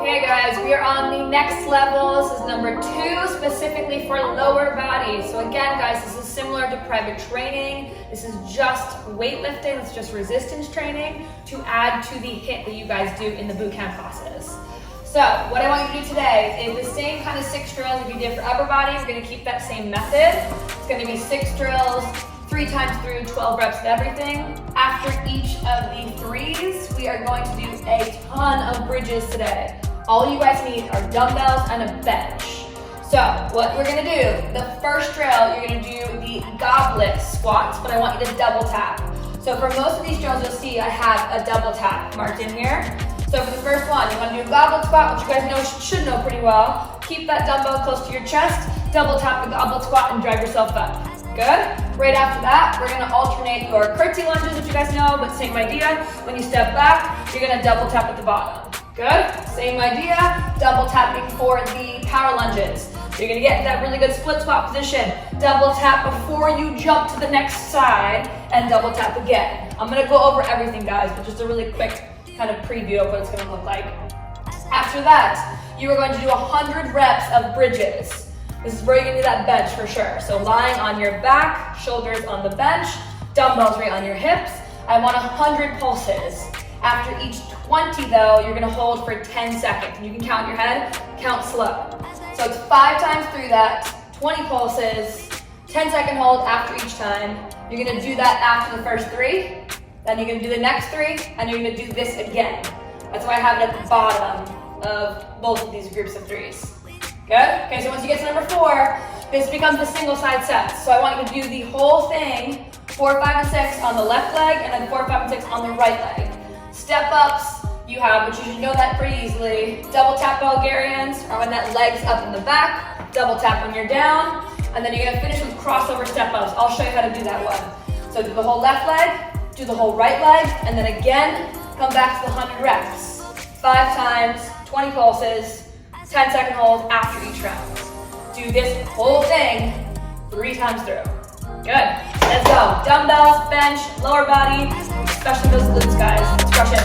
Okay guys, we are on the next level. This is number 2, specifically for lower body. So again guys, this is similar to private training. This is just weightlifting, it's just resistance training to add to the HIIT that you guys do in the boot camp classes. So what I want you to do today is the same kind of 6 drills that you did for upper body. We're gonna keep that same method. It's gonna be 6 drills, 3 times through, 12 reps of everything. After each of the 3s, we are going to do a ton of bridges today. All you guys need are dumbbells and a bench. So what we're gonna do, the first drill, you're gonna do the goblet squats, but I want you to double tap. So for most of these drills, you'll see I have a double tap marked in here. So for the first one, you wanna do a goblet squat, which you guys should know pretty well. Keep that dumbbell close to your chest, double tap the goblet squat and drive yourself up. Good. Right after that, we're gonna alternate your curtsy lunges, which you guys know, but same idea. When you step back, you're gonna double tap at the bottom. Good. Same idea, double tapping for the power lunges. So you're gonna get that really good split squat position. Double tap before you jump to the next side and double tap again. I'm gonna go over everything guys, but just a really quick kind of preview of what it's gonna look like. After that, you are going to do 100 reps of bridges. This is where you're gonna do that bench for sure. So lying on your back, shoulders on the bench, dumbbells right on your hips. I want 100 pulses. After each 20 though, you're gonna hold for 10 seconds. You can count in your head, count slow. So it's 5 times through that, 20 pulses, 10-second hold after each time. You're gonna do that after the first 3, then you're gonna do the next 3, and you're gonna do this again. That's why I have it at the bottom of both of these groups of 3s. Good? Okay, so once you get to number 4, this becomes a single side set. So I want you to do the whole thing, 4, 5, and 6 on the left leg, and then 4, 5, and 6 on the right leg. Step ups you have, but you should know that pretty easily. Double tap Bulgarians are when that leg's up in the back, double tap when you're down, and then you're gonna finish with crossover step ups. I'll show you how to do that one. So do the whole left leg, do the whole right leg, and then again, come back to the 100 reps. 5 times, 20 pulses, 10-second hold after each round. Do this whole thing 3 times through. Good. Let's go. Dumbbells, bench, lower body, especially those glutes, guys. Let's crush it.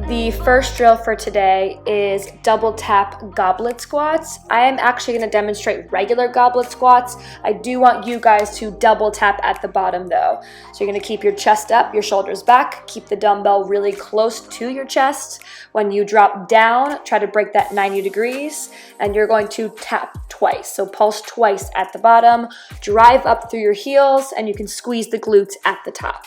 The first drill for today is double tap goblet squats. I am actually going to demonstrate regular goblet squats. I do want you guys to double tap at the bottom though. So you're going to keep your chest up, your shoulders back, keep the dumbbell really close to your chest. When you drop down, try to break that 90 degrees, and you're going to tap twice. So pulse twice at the bottom, drive up through your heels, and you can squeeze the glutes at the top.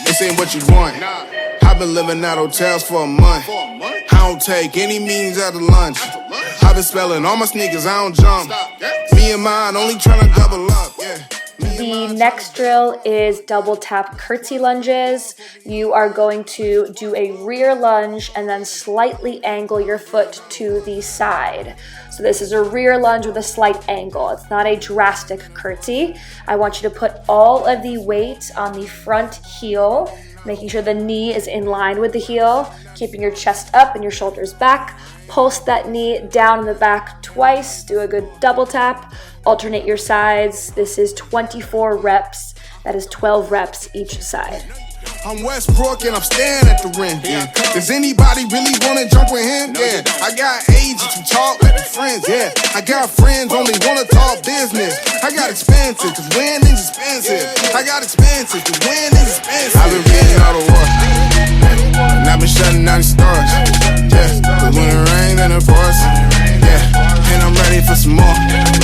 This ain't what you want. I've been living at hotels for a month. I don't take any means out of lunch. I've been spelling all my sneakers, I don't jump. Me and mine only trying to double up. The next drill is double tap curtsy lunges. You are going to do a rear lunge and then slightly angle your foot to the side. So this is a rear lunge with a slight angle. It's not a drastic curtsy. I want you to put all of the weight on the front heel, making sure the knee is in line with the heel, keeping your chest up and your shoulders back. Pulse that knee down in the back twice. Do a good double tap. Alternate your sides. This is 24 reps. That is 12 reps each side. I'm Westbrook and I'm staring at the rim. Yeah. Does anybody really wanna jump with him? Yeah. I got agents who talk like friends. Yeah. I got friends only wanna talk business. I got expensive cause winning's expensive. I got expensive cause winning's expensive. I've been reading all the war. And I've been shutting down the stars. Yeah. Cause when it rains and it pours. Yeah. And I'm ready for some more.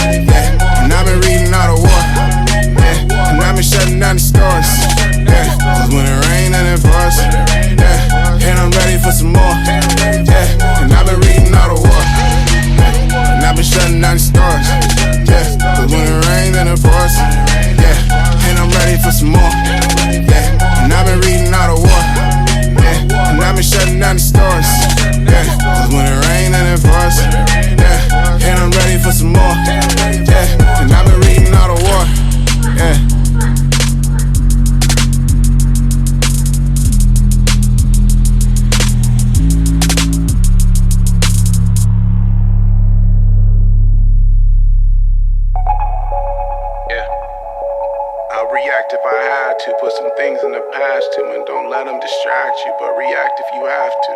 Yeah. And I've been reading all the war. Yeah. And I've been shutting down the stars. Yeah. Cause when it rains and it pours. Yeah. And I'm ready for some more. Yeah. And I've been reading all the react if you have to.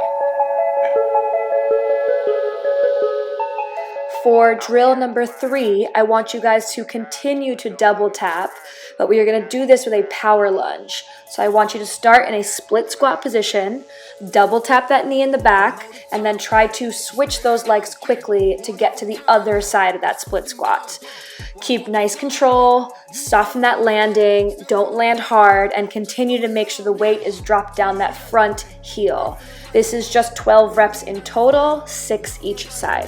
For drill number 3, I want you guys to continue to double tap, but we are going to do this with a power lunge. So I want you to start in a split squat position, double tap that knee in the back, and then try to switch those legs quickly to get to the other side of that split squat. Keep nice control, soften that landing, don't land hard, and continue to make sure the weight is dropped down that front heel. This is just 12 reps in total, 6 each side.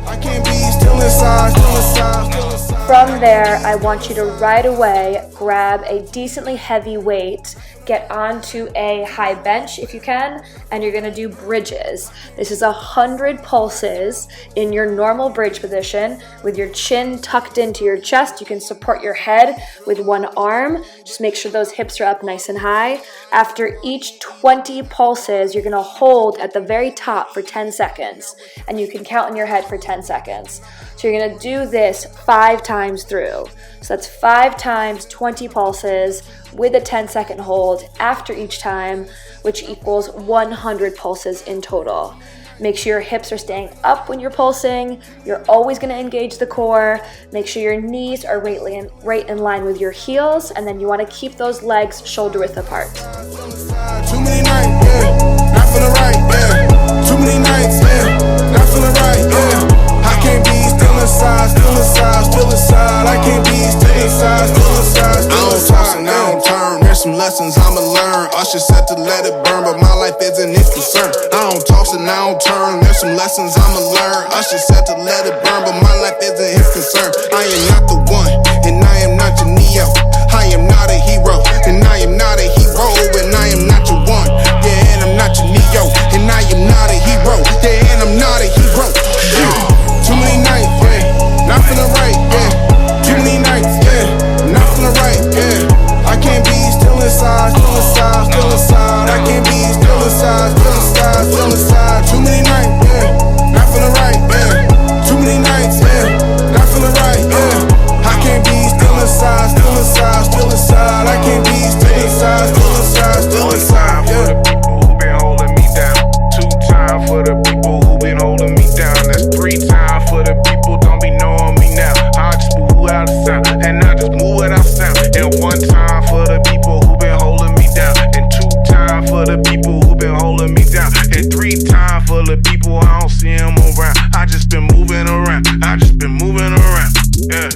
I can't be still inside, still inside, still inside. From there, I want you to right away grab a decently heavy weight, get onto a high bench if you can, and you're gonna do bridges. This is 100 pulses in your normal bridge position with your chin tucked into your chest. You can support your head with one arm. Just make sure those hips are up nice and high. After each 20 pulses, you're gonna hold at the very top for 10 seconds, and you can count in your head for 10 seconds. So you're gonna do this 5 times through. So that's 5 times 20 pulses with a 10-second hold after each time, which equals 100 pulses in total. Make sure your hips are staying up when you're pulsing. You're always gonna engage the core. Make sure your knees are right in line with your heels, and then you wanna keep those legs shoulder width apart. Too many nights, yeah, not feeling right, yeah. Too many nights, yeah, not feeling right, yeah. I can't be still inside, still inside, still inside. I can't be still inside, still inside, still inside. I don't toss and I don't turn. There's some lessons I'ma learn. Usher said to let it burn, but my life isn't his concern. I don't toss and I don't turn. There's some lessons I'ma learn. Usher said to let it burn, but my life isn't his concern. I am not the one, and I am not your Neo. I am not a hero, and I am not a hero, and I am not your one. Yeah, and I'm not your Neo, and I am not a hero. Yeah, and I'm not a hero. Yeah. Too many nights, yeah, not feeling right, yeah. Too many nights, yeah, not feeling right, yeah. I can't be still inside, still inside, still inside. I can't be still inside, still inside, still inside. Too many nights, yeah, not feeling right, yeah. Too many nights, yeah, not feeling right, yeah. I can't be still inside, still inside, still inside. I can't be still inside, still inside, still inside, yeah. For the people who been holding me down, 2 times for the people who been holding me down. That's 3 times for the people don't be knowing me now. I just move without a sound, and I just move without sound. And 1 time for the people who been holding me down, and 2 times for the people who been holding me down, and 3 times for the people I don't see them around. I just been moving around, I just been moving around, yeah.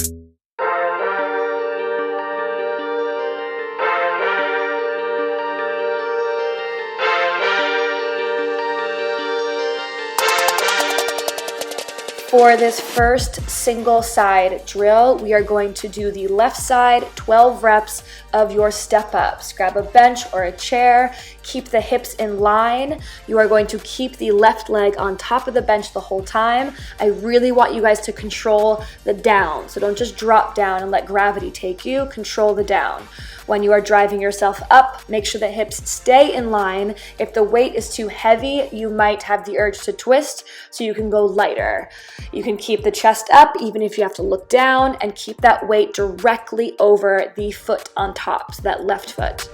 For this first single side drill, we are going to do the left side 12 reps of your step ups. Grab a bench or a chair, keep the hips in line. You are going to keep the left leg on top of the bench the whole time. I really want you guys to control the down. So don't just drop down and let gravity take you, control the down. When you are driving yourself up, make sure the hips stay in line. If the weight is too heavy, you might have the urge to twist, so you can go lighter. You can keep the chest up even if you have to look down, and keep that weight directly over the foot on top, so that left foot.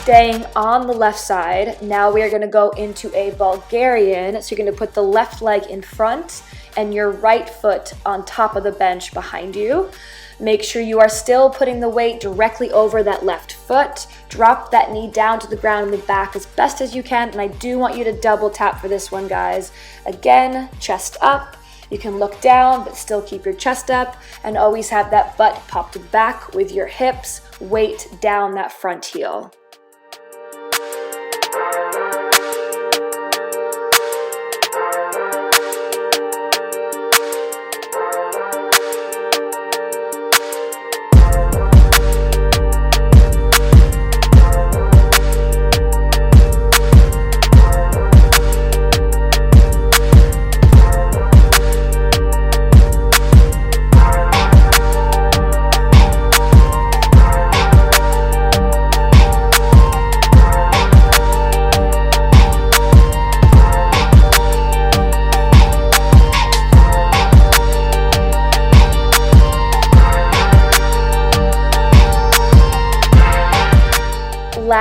Staying on the left side, now we are going to go into a Bulgarian. So you're going to put the left leg in front and your right foot on top of the bench behind you. Make sure you are still putting the weight directly over that left foot. Drop that knee down to the ground in the back as best as you can. And I do want you to double tap for this one, guys. Again, chest up. You can look down, but still keep your chest up, and always have that butt popped back with your hips, weight down that front heel.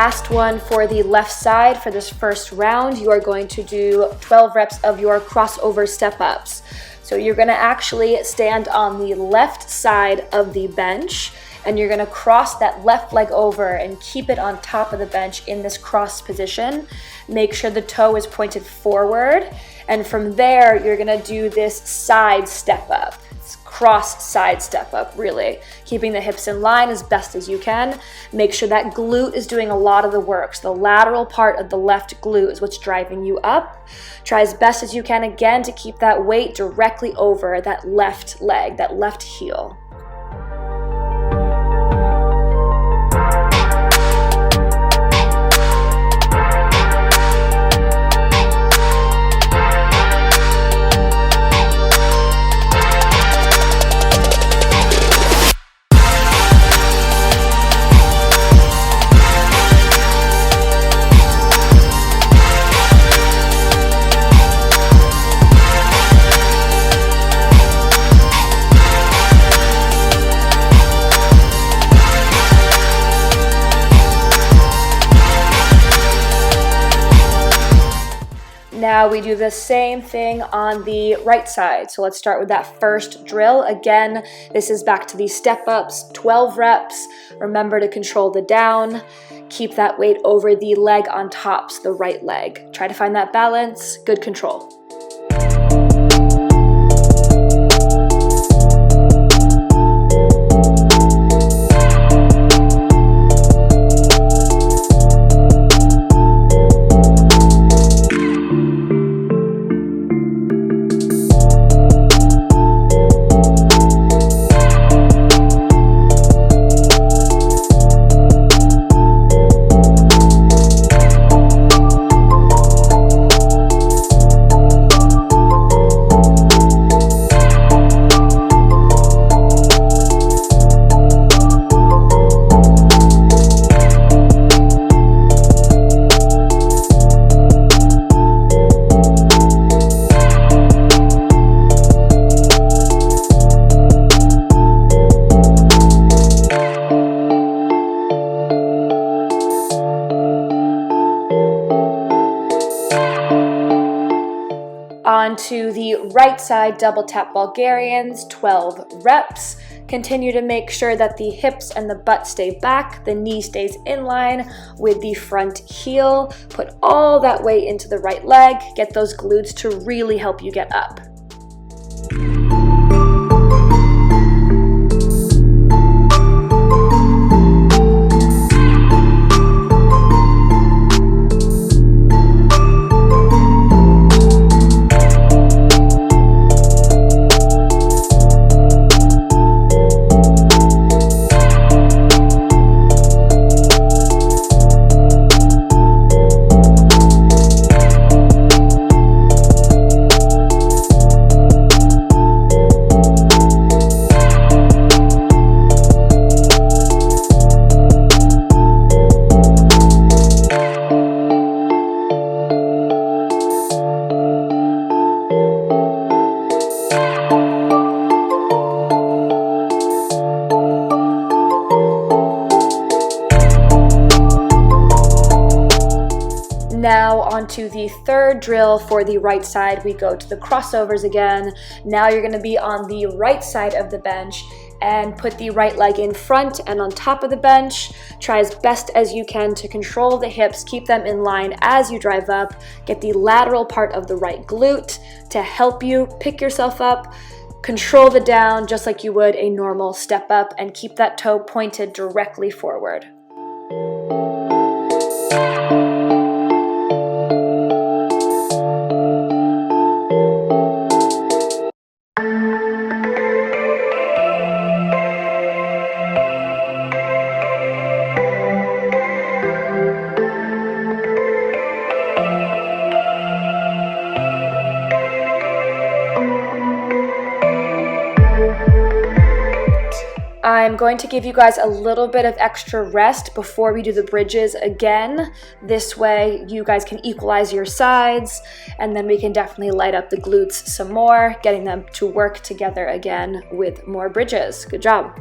last one for the left side for this first round, you are going to do 12 reps of your crossover step-ups. So you're gonna actually stand on the left side of the bench, and you're gonna cross that left leg over and keep it on top of the bench in this cross position. Make sure the toe is pointed forward, and from there, you're gonna do this side step up. It's cross side step up, really. Keeping the hips in line as best as you can. Make sure that glute is doing a lot of the work. So the lateral part of the left glute is what's driving you up. Try as best as you can again to keep that weight directly over that left leg, that left heel. Now we do the same thing on the right side. So let's start with that first drill. Again, this is back to the step ups, 12 reps. Remember to control the down. Keep that weight over the leg on top, so the right leg. Try to find that balance, good control. Onto the right side, double tap Bulgarians, 12 reps. Continue to make sure that the hips and the butt stay back, the knee stays in line with the front heel. Put all that weight into the right leg. Get those glutes to really help you get up. Now onto the third drill for the right side, we go to the crossovers again. Now you're gonna be on the right side of the bench and put the right leg in front and on top of the bench. Try as best as you can to control the hips, keep them in line as you drive up. Get the lateral part of the right glute to help you pick yourself up. Control the down just like you would a normal step up, and keep that toe pointed directly forward. I'm going to give you guys a little bit of extra rest before we do the bridges again. This way you guys can equalize your sides, and then we can definitely light up the glutes some more, getting them to work together again with more bridges. Good job.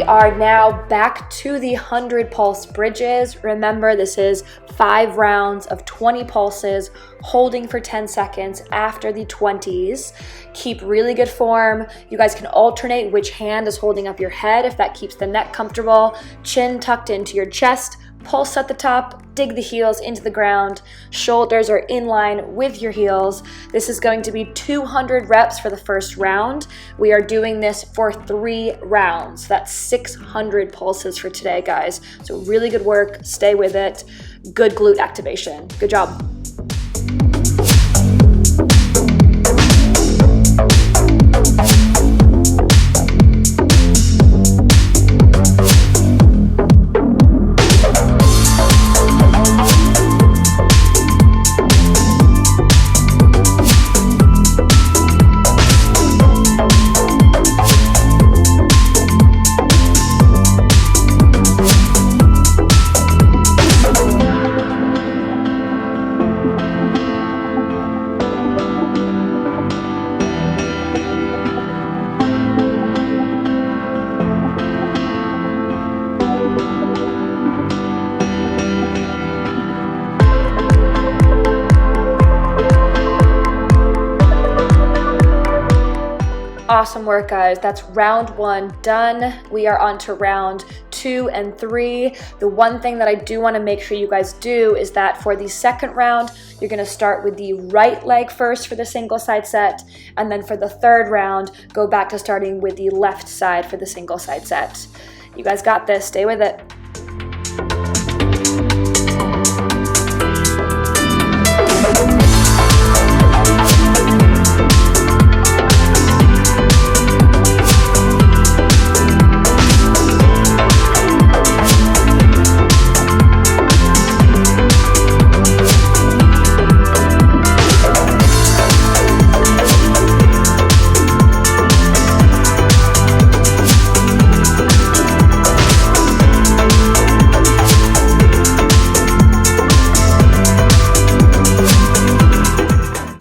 are now back to the 100 pulse bridges. Remember, this is 5 rounds of 20 pulses, holding for 10 seconds after the 20s. Keep really good form. You guys can alternate which hand is holding up your head if that keeps the neck comfortable. Chin tucked into your chest, pulse at the top, dig the heels into the ground, shoulders are in line with your heels. This is going to be 200 reps for the first round. We are doing this for 3 rounds. That's 600 pulses for today, guys. So really good work, stay with it. Good glute activation. Good job. Awesome work, guys. That's round 1 done. We are on to round 2 and 3. The one thing that I do want to make sure you guys do is that for the second round, you're going to start with the right leg first for the single side set, and then for the third round, go back to starting with the left side for the single side set. You guys got this. Stay with it.